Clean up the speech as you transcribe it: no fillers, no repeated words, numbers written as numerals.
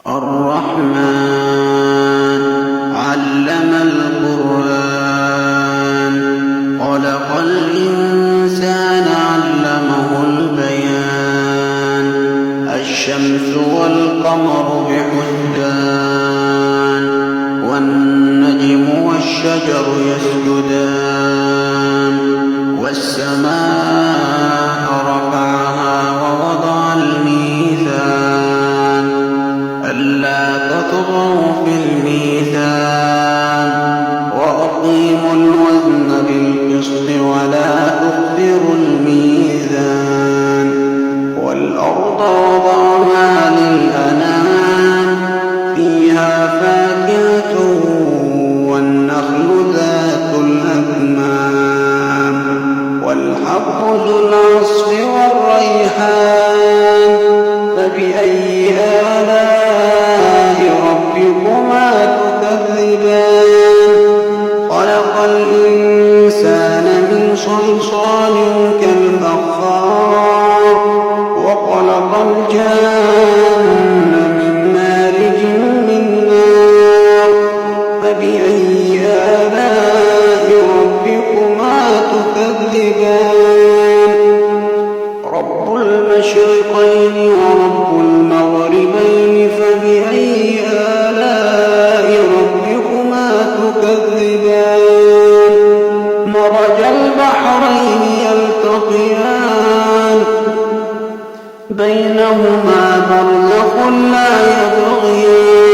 الرحمن علم القرآن خلق الإنسان علمه البيان الشمس والقمر بحسبان والنجم والشجر يسجدان والسماء رفعها ووضع الميزان ألا تطغوا في الميزان وأقيموا الوزن بالقسط ولا تخسروا الميزان والأرض وضعها للأنام فيها فاكهة والنخل ذات الأكمام والحب ذو العصف والريحان فبأي آلاء ربكما تكذبان خلق الإنسان من صلصال كالفخار وخلق الجان من مارج من نار فبأي آلاء ربكما تكذبان رب المشرقين ورب المغربين فبأي آلاء ربكما تكذبان مرج البحرين يلتقيان بينهما برزخ لا يبغيان